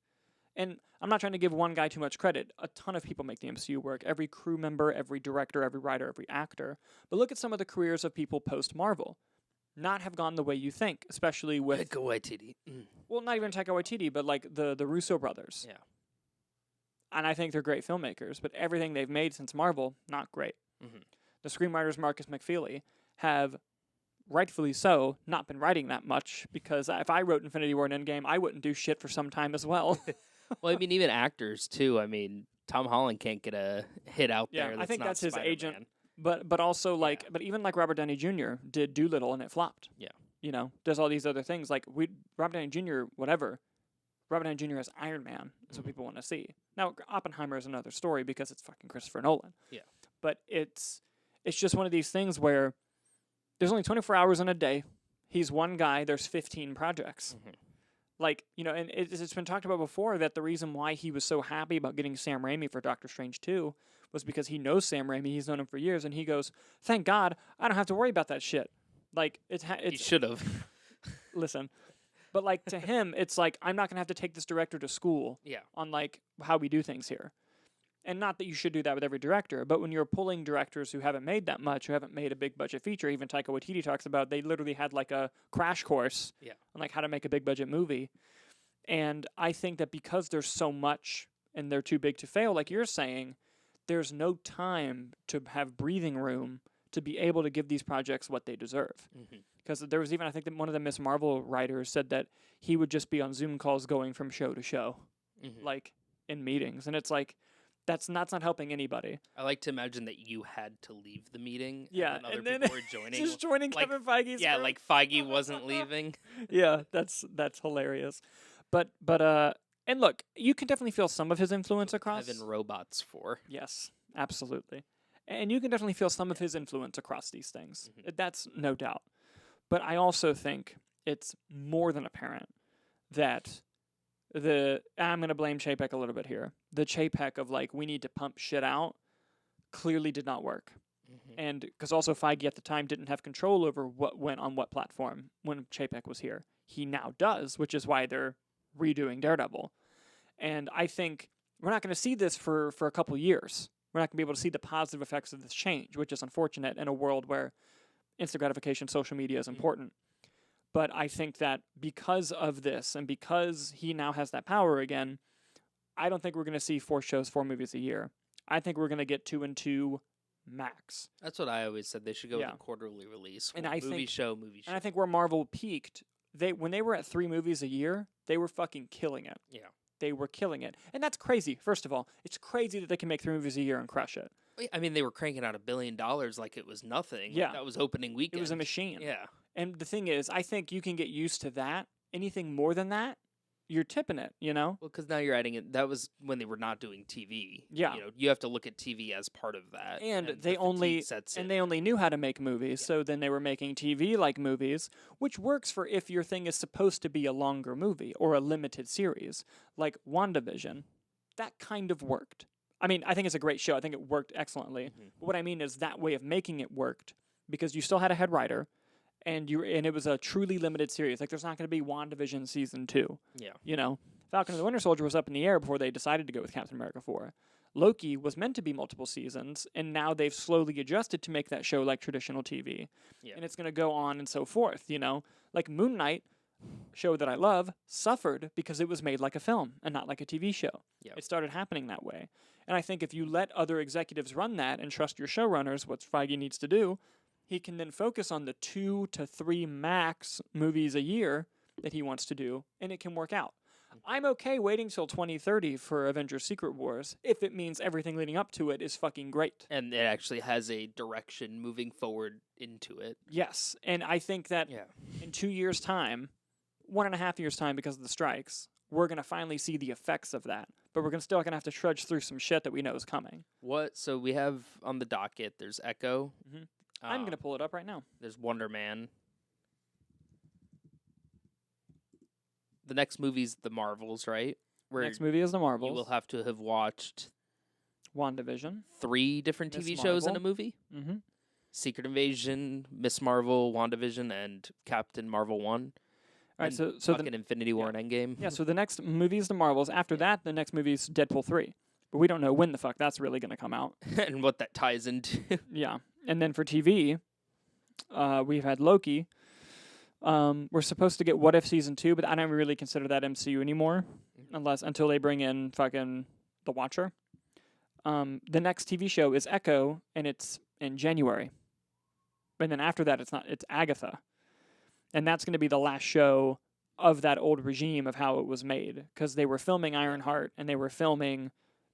B: And I'm not trying to give one guy too much credit. A ton of people make the MCU work. Every crew member, every director, every writer, every actor. But look at some of the careers of people post-Marvel. Not have gone the way you think, especially with...
C: Taika Waititi.
B: Well, not even Taika Waititi, but like the Russo brothers.
C: Yeah.
B: And I think they're great filmmakers, but everything they've made since Marvel, not great.
C: Mm-hmm.
B: The screenwriters Marcus McFeely have, rightfully so, not been writing that much, because if I wrote Infinity War and Endgame, I wouldn't do shit for some time as well.
C: Well, I mean, even actors, too. I mean, Tom Holland can't get a hit out there.
B: Yeah, I
C: That's
B: think
C: not
B: that's his
C: Spider-Man.
B: agent. But also, like, but even like Robert Downey Jr. did Doolittle and it flopped.
C: Yeah.
B: Does all these other things. Like, Robert Downey Jr., whatever. Robert Downey Jr. as Iron Man is what people want to see. Now, Oppenheimer is another story because it's fucking Christopher Nolan.
C: Yeah.
B: But it's just one of these things where there's only 24 hours in a day. He's one guy. There's 15 projects.
C: Mm-hmm.
B: Like, and it's been talked about before that the reason why he was so happy about getting Sam Raimi for Doctor Strange 2 was because he knows Sam Raimi. He's known him for years. And he goes, thank God, I don't have to worry about that shit. Like,
C: He should have.
B: Listen. But, like, to him, it's like, I'm not going to have to take this director to school on, like, how we do things here. And not that you should do that with every director, but when you're pulling directors who haven't made that much, who haven't made a big budget feature, even Taika Waititi talks about, they literally had, like, a crash course on, like, how to make a big budget movie. And I think that because there's so much and they're too big to fail, like you're saying, there's no time to have breathing room to be able to give these projects what they deserve. Because there was even, I think that one of the Miss Marvel writers said that he would just be on Zoom calls going from show to show, like in meetings. And it's like, that's not helping anybody.
C: I like to imagine that you had to leave the meeting.
B: Yeah.
C: And other people were joining.
B: Just joining
C: like,
B: Kevin Feige's
C: Yeah,
B: room.
C: like Feige wasn't leaving.
B: Yeah, that's hilarious. But and look, you can definitely feel some of his influence across.
C: Kevin Robots for.
B: Yes, absolutely. And you can definitely feel some of his influence across these things. That's no doubt. But I also think it's more than apparent that I'm going to blame Chapek a little bit here. The Chapek of, like, we need to pump shit out clearly did not work. And because also Feige at the time didn't have control over what went on what platform when Chapek was here. He now does, which is why they're redoing Daredevil. And I think we're not going to see this for a couple years. We're not going to be able to see the positive effects of this change, which is unfortunate in a world where instant gratification, social media is important. But I think that because of this and because he now has that power again, I don't think we're going to see 4 movies a year. I think we're going to get 2 and 2 max.
C: That's what I always said. They should go with a quarterly release.
B: And I
C: movie
B: think,
C: show.
B: And I think where Marvel peaked, when they were at 3 movies a year, they were fucking killing it.
C: Yeah.
B: They were killing it. And that's crazy. First of all, it's crazy that they can make 3 movies a year and crush it.
C: I mean, they were cranking out $1 billion like it was nothing.
B: Yeah.
C: Like that was opening weekend.
B: It was a machine.
C: Yeah.
B: And the thing is, I think you can get used to that. Anything more than that, you're tipping it, you know?
C: Well, because now you're adding it. That was when they were not doing TV.
B: Yeah.
C: You know, you have to look at TV as part of that.
B: And
C: the
B: they
C: fatigue
B: only
C: sets
B: and
C: in.
B: they only knew how to make movies,
C: Yeah.
B: so then they were making TV like movies, which works for if your thing is supposed to be a longer movie or a limited series, like WandaVision. That kind of worked. I mean, I think it's a great show. I think it worked excellently. But what I mean is that way of making it worked because you still had a head writer, and it was a truly limited series. Like there's not going to be WandaVision season 2.
C: Yeah.
B: You know, Falcon and the Winter Soldier was up in the air before they decided to go with Captain America 4. Loki was meant to be multiple seasons, and now they've slowly adjusted to make that show like traditional TV.
C: Yeah.
B: And it's going to go on and so forth, you know? Like Moon Knight, show that I love, suffered because it was made like a film and not like a TV show.
C: Yeah.
B: It started happening that way. And I think if you let other executives run that and trust your showrunners, what Feige needs to do, he can then focus on the 2 to 3 max movies a year that he wants to do, and it can work out. I'm okay waiting till 2030 for Avengers Secret Wars if it means everything leading up to it is fucking great.
C: And it actually has a direction moving forward into it.
B: Yes, and I think that
C: Yeah.
B: in 2 years' time, 1.5 years' time because of the strikes, we're going to finally see the effects of that. But we're still going to have to trudge through some shit that we know is coming.
C: So we have on the docket, there's Echo.
B: Mhm. I'm going to pull it up right now.
C: There's Wonder Man. The next movie's The Marvels, right? Where
B: Next movie is The Marvels.
C: you will have to have watched
B: WandaVision.
C: 3 different
B: Miss
C: TV shows in
B: Marvel.
C: a movie.
B: Mm-hmm.
C: Secret Invasion, Miss Marvel, WandaVision, and Captain Marvel 1.
B: All right,
C: And
B: so
C: fucking Infinity War and Endgame.
B: yeah, so the next movie is The Marvels. After that, the next movie is Deadpool 3. But we don't know when the fuck that's really going to come out.
C: And what that ties into.
B: Yeah. And then for TV, we've had Loki. We're supposed to get What If Season 2, but I don't really consider that MCU anymore until they bring in fucking The Watcher. The next TV show is Echo, and it's in January. And then after that, it's Agatha. And that's going to be the last show of that old regime of how it was made, because they were filming Ironheart and they were filming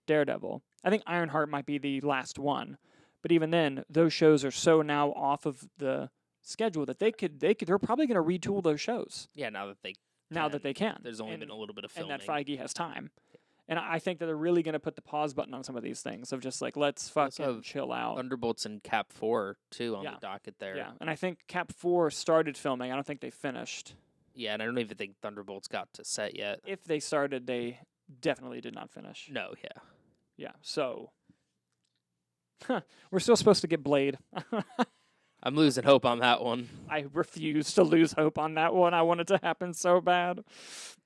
B: Daredevil. I think Ironheart might be the last one. But even then, those shows are so now off of the schedule that they're probably going to retool those shows
C: Yeah, now that they
B: can.
C: There's only
B: And-
C: been a little bit of
B: and
C: filming.
B: that Feige has time. And I think that they're really going to put the pause button on some of these things of just like, let's
C: also
B: fucking
C: have
B: chill out.
C: Thunderbolts and Cap 4, too, on
B: Yeah.
C: the docket there.
B: Yeah, and I think Cap 4 started filming. I don't think they finished.
C: Yeah, and I don't even think Thunderbolts got to set yet.
B: If they started, they definitely did not finish.
C: No, yeah.
B: Yeah, so we're still supposed to get Blade.
C: I'm losing hope on that one.
B: I refuse to lose hope on that one. I want it to happen so bad.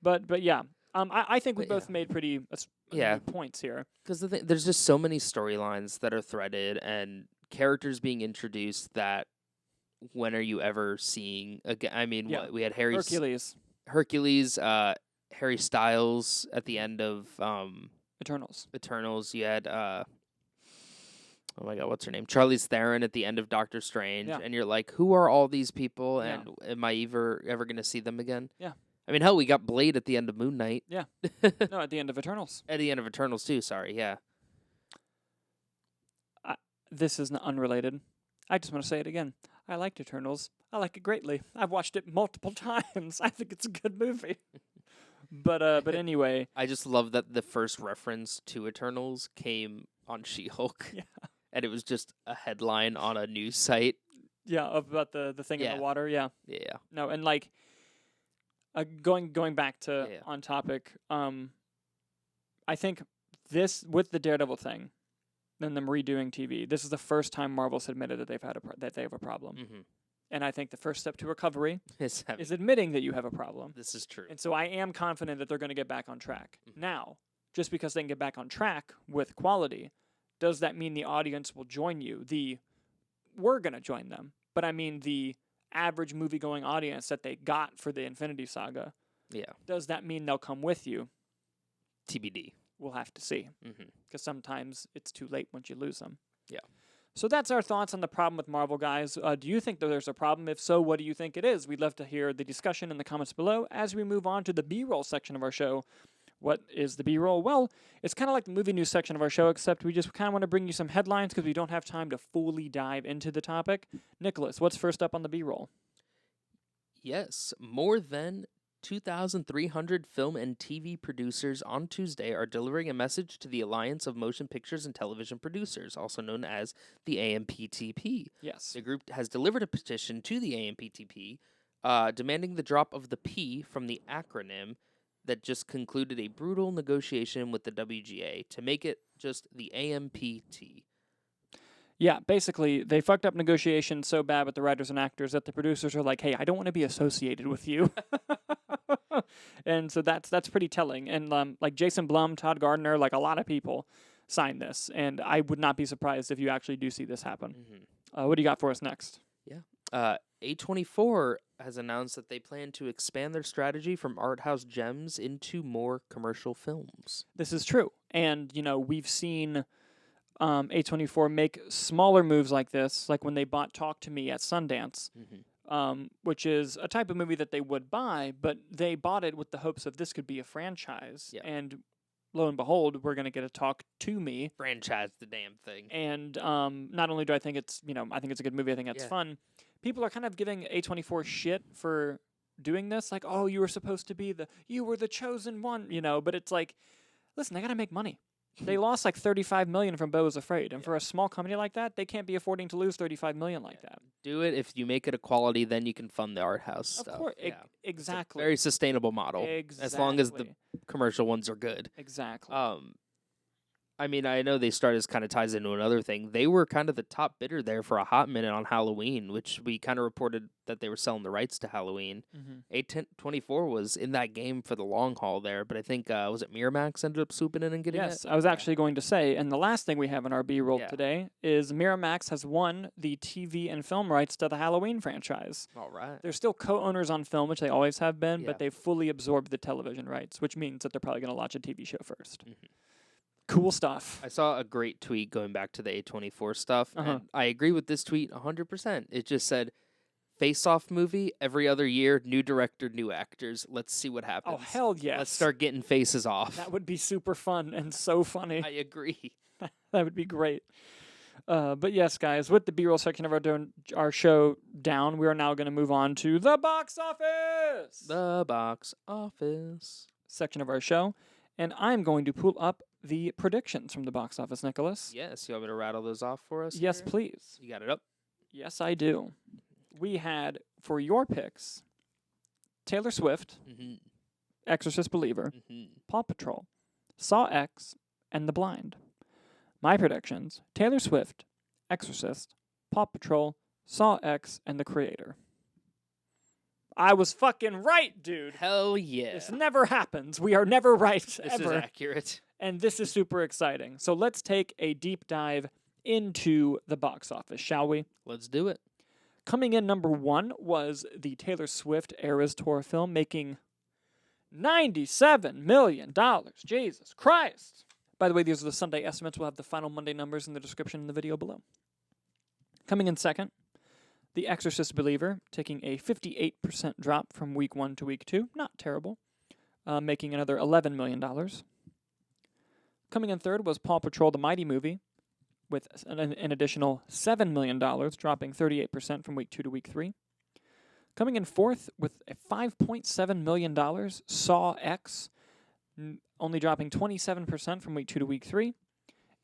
B: But yeah, I think we
C: But
B: both made pretty
C: Yeah.
B: good points here.
C: Because there's just so many storylines that are threaded and characters being introduced that when are you ever seeing again? I mean,
B: Yeah.
C: we had
B: Hercules,
C: Hercules, Harry Styles at the end of
B: Eternals.
C: Eternals. You had oh my god, what's her name? Charlize Theron at the end of Doctor Strange,
B: Yeah.
C: and you're like, who are all these people,
B: Yeah.
C: and am I ever going to see them again?
B: Yeah.
C: I mean, hell, we got Blade at the end of Moon Knight.
B: Yeah. No, at the end of Eternals.
C: At the end of Eternals too. Sorry, yeah.
B: This is unrelated. I just want to say it again. I liked Eternals. I like it greatly. I've watched it multiple times. I think it's a good movie. But anyway,
C: I just love that the first reference to Eternals came on She-Hulk.
B: Yeah.
C: And it was just a headline on a news site.
B: yeah, about the thing in
C: Yeah.
B: the water. Yeah.
C: Yeah.
B: No, and like going back to
C: Yeah.
B: on topic, I think this with the Daredevil thing, then them redoing TV. This is the first time Marvel's admitted that that they have a problem,
C: Mm-hmm.
B: and I think the first step to recovery
C: This
B: is admitting that you have a problem.
C: is true.
B: And so I am confident that they're going to get back on track.
C: Mhm.
B: Now, just because they can get back on track with quality, does that mean the audience will join you? We're going to join them, but I mean the average movie-going audience that they got for the Infinity Saga,
C: Yeah.
B: does that mean they'll come with you?
C: TBD.
B: We'll have to see,
C: Mm-hmm.
B: because sometimes it's too late once you lose them.
C: Yeah.
B: So that's our thoughts on the problem with Marvel, guys. Do you think that there's a problem? If so, what do you think it is? We'd love to hear the discussion in the comments below as we move on to the B-roll section of our show. What is the B-roll? Well, it's kind of like the movie news section of our show, except we just kind of want to bring you some headlines because we don't have time to fully dive into the topic. Nicholas, what's first up on the B-roll?
C: Yes. More than 2,300 film and TV producers on Tuesday are delivering a message to the Alliance of Motion Pictures and Television Producers, also known as the AMPTP.
B: Yes.
C: The group has delivered a petition to the AMPTP demanding the drop of the P from the acronym that just concluded a brutal negotiation with the WGA to make it just the AMPT.
B: Yeah, basically, they fucked up negotiations so bad with the writers and actors that the producers are like, hey, I don't want to be associated with you. And so that's pretty telling. And like Jason Blum, Todd Gardner, like a lot of people signed this. And I would not be surprised if you actually do see this happen.
C: Mm-hmm.
B: What do you got for us next?
C: Yeah. A24 has announced that they plan to expand their strategy from art house gems into more commercial films.
B: This is true. And, we've seen A24 make smaller moves like this, like when they bought Talk to Me at Sundance, which is a type of movie that they would buy, but they bought it with the hopes of this could be a franchise.
C: Yeah.
B: And lo and behold, we're going to get a Talk to Me.
C: Franchise the damn thing.
B: And not only do I think it's, I think it's a good movie, I think it's fun. People are kind of giving A24 shit for doing this. Like, oh, you were supposed to be you were the chosen one, but it's like, listen, they got to make money. They lost like $35 million from Beau is Afraid, and for a small company like that, they can't be affording to lose $35 million like that.
C: Do it. If you make it a quality, then you can fund the art house stuff.
B: Of course,
C: yeah.
B: Exactly.
C: It's a very sustainable model, as long as the commercial ones are good.
B: Exactly.
C: I mean, I know they started as kind of ties into another thing. They were kind of the top bidder there for a hot minute on Halloween, which we kind of reported that they were selling the rights to Halloween. A24 was in that game for the long haul there, but I think, was it Miramax ended up swooping in and getting it?
B: Yes, I was actually going to say, and the last thing we have in our B-roll today is Miramax has won the TV and film rights to the Halloween franchise.
C: All right.
B: They're still co-owners on film, which they always have been, but they've fully absorbed the television rights, which means that they're probably going to launch a TV show first. Cool stuff.
C: I saw a great tweet going back to the A24 stuff, and I agree with this tweet 100%. It just said, face-off movie, every other year, new director, new actors. Let's see what happens.
B: Oh, hell yes.
C: Let's start getting faces off.
B: That would be super fun and so funny.
C: I agree.
B: That would be great. But yes, guys, with the B-roll section of our show down, we are now going to move on to the box office.
C: The box office
B: section of our show. And I'm going to pull up the predictions from the box office, Nicholas.
C: Yes, you want me to rattle those off for us?
B: Yes,
C: here?
B: please.
C: You got it up?
B: Yes, I do. We had, for your picks, Taylor Swift, Exorcist Believer, Paw Patrol, Saw X, and The Blind. My predictions, Taylor Swift, Exorcist, Paw Patrol, Saw X, and The Creator. I was fucking right, dude.
C: Hell yeah.
B: This never happens. We are never right,
C: This
B: ever.
C: is accurate.
B: And this is super exciting. So let's take a deep dive into the box office, shall we?
C: Let's do it.
B: Coming in number one was the Taylor Swift Eras Tour film, making $97 million. Jesus Christ. By the way, these are the Sunday estimates. We'll have the final Monday numbers in the description in the video below. Coming in second, The Exorcist Believer, taking a 58% drop from week 1 to week 2. Not terrible. Making another $11 million. Coming in third was Paw Patrol the Mighty Movie, with an additional $7 million, dropping 38% from week 2 to week 3. Coming in fourth with a $5.7 million, Saw X, only dropping 27% from week 2 to week 3.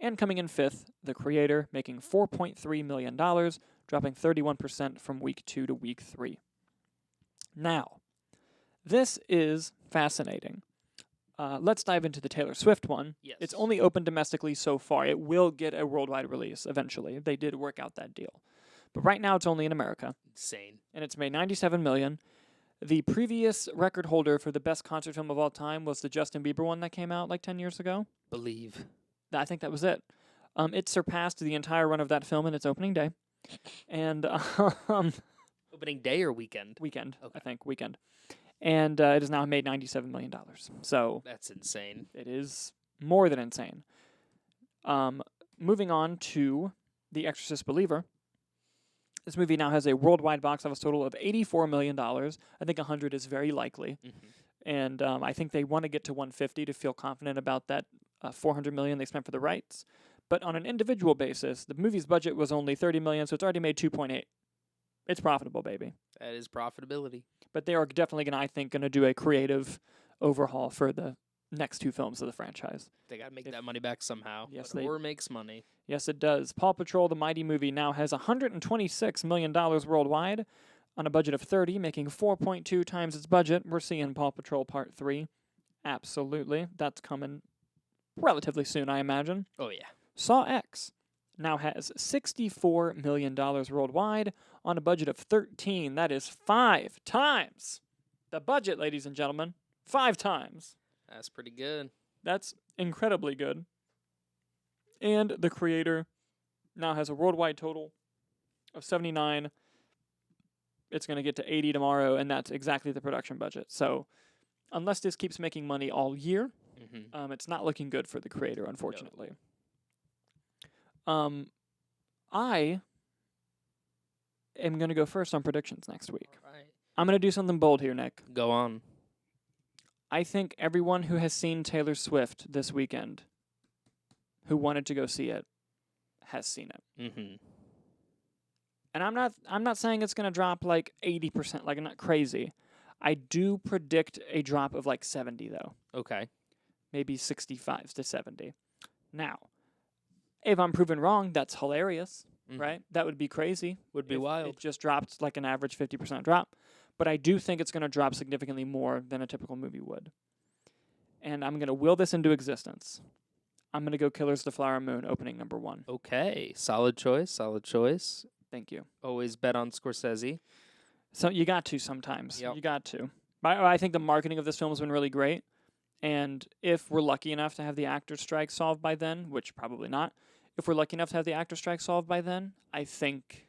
B: And coming in fifth, The Creator, making $4.3 million, dropping 31% from week 2 to week 3. Now, this is fascinating. Let's dive into the Taylor Swift one.
C: Yes.
B: It's only open domestically so far. It will get a worldwide release eventually. They did work out that deal. But right now it's only in America.
C: Insane.
B: And it's made $97 million. The previous record holder for the best concert film of all time was the Justin Bieber one that came out like 10 years ago.
C: Believe.
B: I think that was it. It surpassed the entire run of that film in its opening day. And
C: opening day or weekend?
B: Weekend,
C: okay.
B: I think, weekend. And it has now made $97 million. So
C: that's insane.
B: It is more than insane. Moving on to The Exorcist Believer. This movie now has a worldwide box office total of $84 million. I think 100 is very likely. And I think they want to get to 150 to feel confident about that $400 million they spent for the rights. But on an individual basis, the movie's budget was only $30 million, so it's already made $2.8. It's profitable, baby.
C: That is profitability.
B: But they are definitely going to do a creative overhaul for the next 2 films of the franchise.
C: They got to make that money back somehow.
B: Yes,
C: Horror makes money.
B: Yes, it does. Paw Patrol: The Mighty Movie now has $126 million worldwide on a budget of 30, making 4.2 times its budget. We're seeing Paw Patrol Part 3. Absolutely. That's coming relatively soon, I imagine.
C: Oh, yeah.
B: Saw X now has $64 million worldwide on a budget of 13. That is 5 times the budget, ladies and gentlemen. 5 times.
C: That's pretty good.
B: That's incredibly good. And the creator now has a worldwide total of 79. It's going to get to 80 tomorrow, and that's exactly the production budget. So unless this keeps making money all year, it's not looking good for the creator, unfortunately.
C: No.
B: I am going to go first on predictions next week.
C: All right.
B: I'm going to do something bold here, Nick.
C: Go on.
B: I think everyone who has seen Taylor Swift this weekend, who wanted to go see it, has seen it.
C: Mm-hmm.
B: And I'm not saying it's going to drop like 80%, like not crazy. I do predict a drop of like 70 though.
C: Okay.
B: Maybe 65 to 70. Now, if I'm proven wrong, that's hilarious, right? That would be crazy.
C: Would be
B: if
C: wild.
B: It just dropped like an average 50% drop. But I do think it's going to drop significantly more than a typical movie would. And I'm going to will this into existence. I'm going to go Killers of the Flower Moon, opening number 1.
C: Okay. Solid choice. Solid choice.
B: Thank you.
C: Always bet on Scorsese.
B: So you got to sometimes.
C: Yep.
B: You got to. I think the marketing of this film has been really great. And if we're lucky enough to have the actors' strike solved by then, which probably not, if we're lucky enough to have the actors' strike solved by then, I think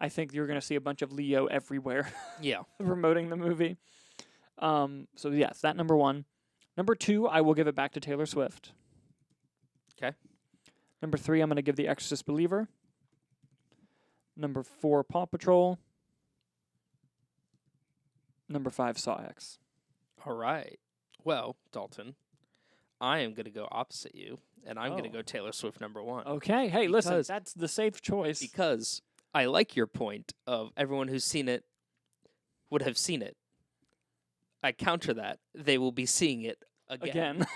B: you're going to see a bunch of Leo everywhere.
C: Yeah.
B: Promoting the movie. So yes, that number 1. Number 2, I will give it back to Taylor Swift.
C: Okay.
B: Number 3, I'm going to give The Exorcist Believer. Number 4, Paw Patrol. Number 5, Saw X.
C: All right. Well, Dalton, I am going to go opposite you, and I'm going to go Taylor Swift number 1.
B: Okay. Hey, listen, that's the safe choice.
C: Because I like your point of everyone who's seen it would have seen it. I counter that. They will be seeing it again.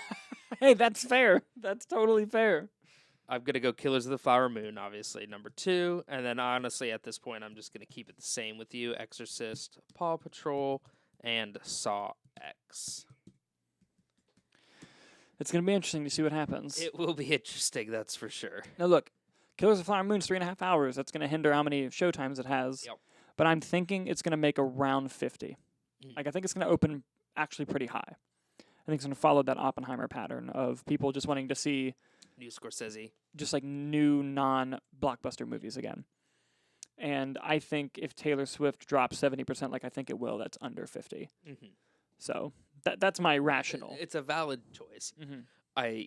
B: Hey, that's fair. That's totally fair.
C: I'm going to go Killers of the Flower Moon, obviously, number 2. And then, honestly, at this point, I'm just going to keep it the same with you. Exorcist, Paw Patrol, and Saw X.
B: It's going to be interesting to see what happens.
C: It will be interesting, that's for sure.
B: Now, look, Killers of the Flower Moon's 3.5 hours. That's going to hinder how many showtimes it has.
C: Yep.
B: But I'm thinking it's going to make around 50. Like, I think it's going to open actually pretty high. I think it's going to follow that Oppenheimer pattern of people just wanting to see
C: New Scorsese.
B: Just like new non-blockbuster movies again. And I think if Taylor Swift drops 70%, like I think it will, that's under 50.
C: Mm-hmm.
B: So that's my rational.
C: It's a valid choice.
B: Mm-hmm.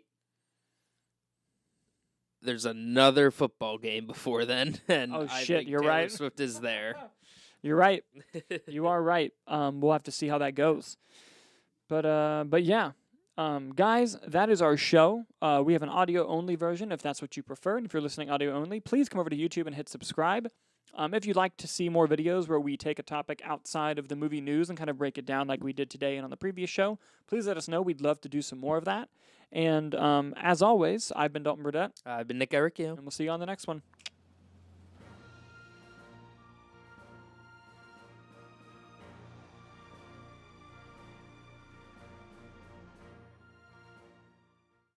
C: There's another football game before then, and I think
B: you're
C: Taylor
B: right.
C: Swift is there.
B: You're right. You are right. We'll have to see how that goes. But yeah. Guys, that is our show. We have an audio-only version if that's what you prefer. And if you're listening audio-only, please come over to YouTube and hit subscribe. If you'd like to see more videos where we take a topic outside of the movie news and kind of break it down like we did today and on the previous show, please let us know. We'd love to do some more of that. And as always, I've been Dalton Burdett.
C: I've been Nick Ericchio.
B: And we'll see you on the next one.